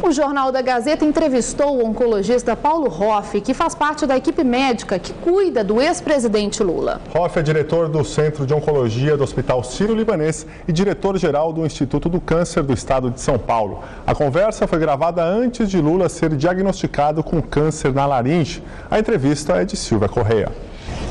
O Jornal da Gazeta entrevistou o oncologista Paulo Hoff, que faz parte da equipe médica que cuida do ex-presidente Lula. Hoff é diretor do Centro de Oncologia do Hospital Sírio-Libanês e diretor-geral do Instituto do Câncer do Estado de São Paulo. A conversa foi gravada antes de Lula ser diagnosticado com câncer na laringe. A entrevista é de Silvia Correia.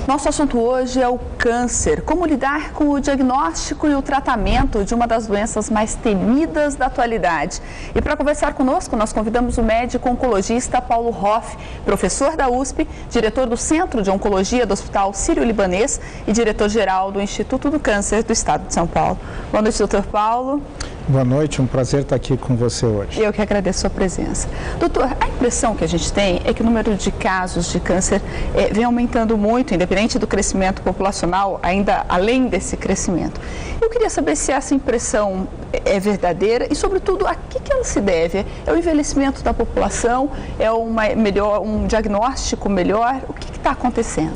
Nosso assunto hoje é o câncer. Como lidar com o diagnóstico e o tratamento de uma das doenças mais temidas da atualidade. E para conversar conosco, nós convidamos o médico oncologista Paulo Hoff, professor da USP, diretor do Centro de Oncologia do Hospital Sírio-Libanês e diretor-geral do Instituto do Câncer do Estado de São Paulo. Boa noite, doutor Paulo. Boa noite, um prazer estar aqui com você hoje. Eu que agradeço a sua presença. Doutor, a impressão que a gente tem é que o número de casos de câncer vem aumentando muito, independente do crescimento populacional, ainda além desse crescimento. Eu queria saber se essa impressão é verdadeira e, sobretudo, a que ela se deve? É o envelhecimento da população? É um diagnóstico melhor? O que está acontecendo?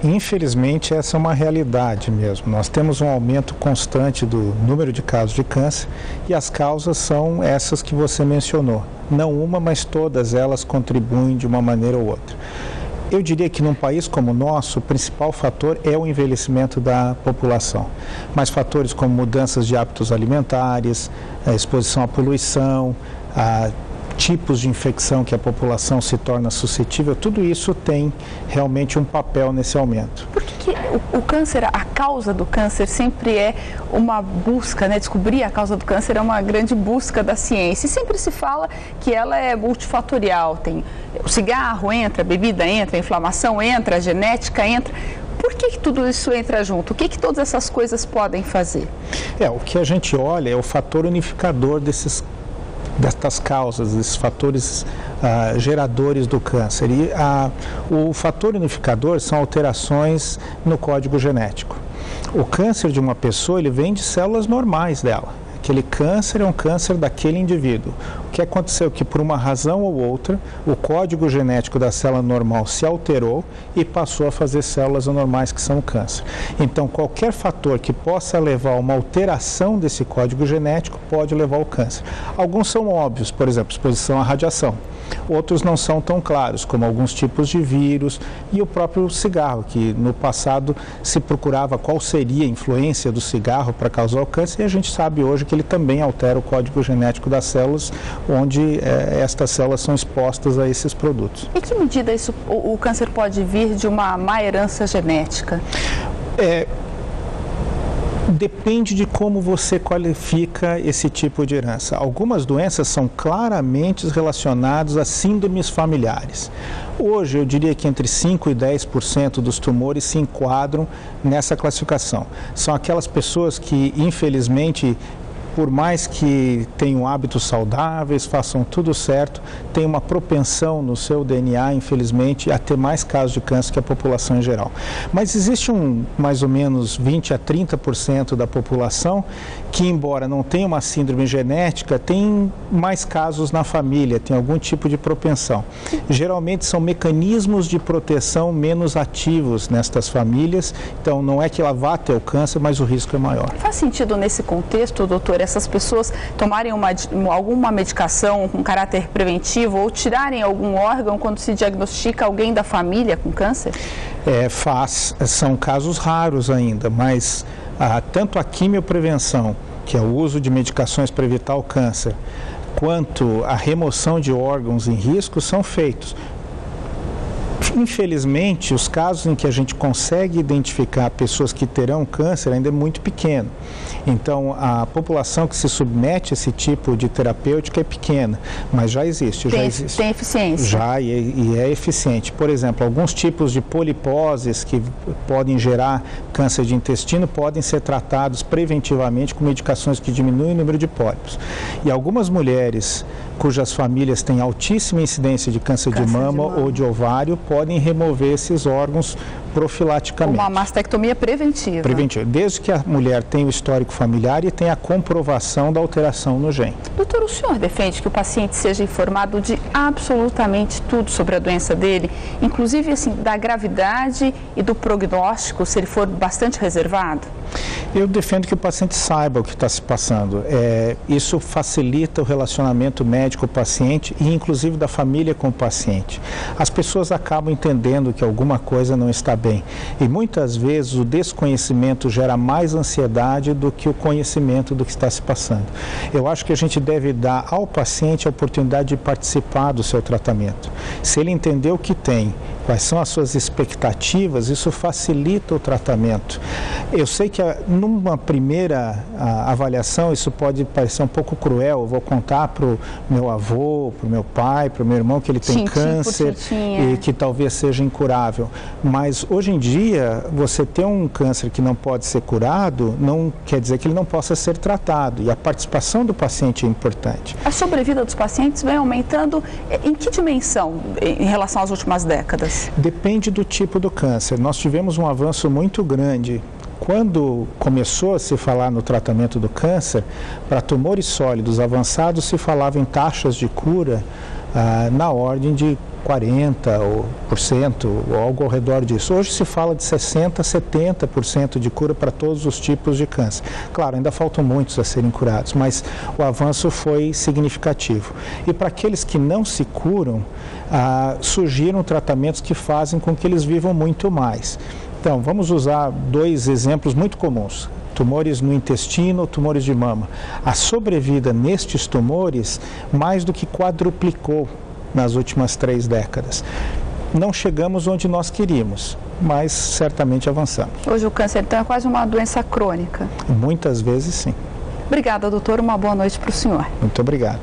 Infelizmente, essa é uma realidade mesmo. Nós temos um aumento constante do número de casos de câncer e as causas são essas que você mencionou. Não uma, mas todas elas contribuem de uma maneira ou outra. Eu diria que num país como o nosso, o principal fator é o envelhecimento da população. Mas fatores como mudanças de hábitos alimentares, a exposição à poluição, tipos de infecção que a população se torna suscetível, tudo isso tem realmente um papel nesse aumento. Por que o câncer, a causa do câncer sempre é uma busca, né? Descobrir a causa do câncer é uma grande busca da ciência. E sempre se fala que ela é multifatorial. Tem o cigarro entra, a bebida entra, a inflamação entra, a genética entra. Por que tudo isso entra junto? O que todas essas coisas podem fazer? O que a gente olha é o fator unificador destas causas, desses fatores geradores do câncer. E o fator unificador são alterações no código genético. O câncer de uma pessoa, ele vem de células normais dela. Aquele câncer é um câncer daquele indivíduo. O que aconteceu é que, por uma razão ou outra, o código genético da célula normal se alterou e passou a fazer células anormais, que são o câncer. Então, qualquer fator que possa levar a uma alteração desse código genético pode levar ao câncer. Alguns são óbvios, por exemplo, exposição à radiação. Outros não são tão claros, como alguns tipos de vírus e o próprio cigarro, que no passado se procurava qual seria a influência do cigarro para causar o câncer, e a gente sabe hoje que ele também altera o código genético das células, onde estas células são expostas a esses produtos. Em que medida o câncer pode vir de uma má herança genética? Depende de como você qualifica esse tipo de herança. Algumas doenças são claramente relacionadas a síndromes familiares. Hoje, eu diria que entre 5% e 10% dos tumores se enquadram nessa classificação. São aquelas pessoas que, infelizmente, por mais que tenham hábitos saudáveis, façam tudo certo, tem uma propensão no seu DNA, infelizmente, a ter mais casos de câncer que a população em geral. Mas existe mais ou menos 20% a 30% da população que, embora não tenha uma síndrome genética, tem mais casos na família, tem algum tipo de propensão. Geralmente são mecanismos de proteção menos ativos nestas famílias, então não é que ela vá ter o câncer, mas o risco é maior. Faz sentido nesse contexto, doutor, essas pessoas tomarem alguma medicação com caráter preventivo ou tirarem algum órgão quando se diagnostica alguém da família com câncer? São casos raros ainda, mas tanto a quimioprevenção, que é o uso de medicações para evitar o câncer, quanto a remoção de órgãos em risco são feitos. Infelizmente, os casos em que a gente consegue identificar pessoas que terão câncer ainda é muito pequeno. Então, a população que se submete a esse tipo de terapêutica é pequena, mas já existe. Tem eficiência? Já, e é eficiente. Por exemplo, alguns tipos de poliposes que podem gerar câncer de intestino podem ser tratados preventivamente com medicações que diminuem o número de pólipos. E algumas mulheres cujas famílias têm altíssima incidência de câncer de mama ou de ovário podem remover esses órgãos profilaticamente. Uma mastectomia preventiva. Preventiva, desde que a mulher tenha o histórico familiar e tenha a comprovação da alteração no gene. Doutor, o senhor defende que o paciente seja informado de absolutamente tudo sobre a doença dele, inclusive assim, da gravidade e do prognóstico, se ele for bastante reservado? Eu defendo que o paciente saiba o que está se passando. Isso facilita o relacionamento médico-paciente e inclusive da família com o paciente. As pessoas acabam entendendo que alguma coisa não está bem e muitas vezes o desconhecimento gera mais ansiedade do que o conhecimento do que está se passando. Eu acho que a gente deve dar ao paciente a oportunidade de participar do seu tratamento. Se ele entender o que tem, quais são as suas expectativas, isso facilita o tratamento. Eu sei que numa primeira avaliação isso pode parecer um pouco cruel. Eu vou contar para o meu avô, para o meu pai, para o meu irmão que ele tem câncer e que talvez seja incurável. Mas hoje em dia, você ter um câncer que não pode ser curado, não quer dizer que ele não possa ser tratado. E a participação do paciente é importante. A sobrevida dos pacientes vem aumentando em que dimensão em relação às últimas décadas? Depende do tipo do câncer. Nós tivemos um avanço muito grande. Quando começou a se falar no tratamento do câncer, para tumores sólidos avançados se falava em taxas de cura na ordem de 40% ou algo ao redor disso. Hoje se fala de 60%, 70% de cura para todos os tipos de câncer. Claro, ainda faltam muitos a serem curados, mas o avanço foi significativo. E para aqueles que não se curam, surgiram tratamentos que fazem com que eles vivam muito mais. Então, vamos usar dois exemplos muito comuns. Tumores no intestino, tumores de mama. A sobrevida nestes tumores mais do que quadruplicou nas últimas 3 décadas. Não chegamos onde nós queríamos, mas certamente avançamos. Hoje o câncer então é quase uma doença crônica? Muitas vezes sim. Obrigada, doutor. Uma boa noite para o senhor. Muito obrigado.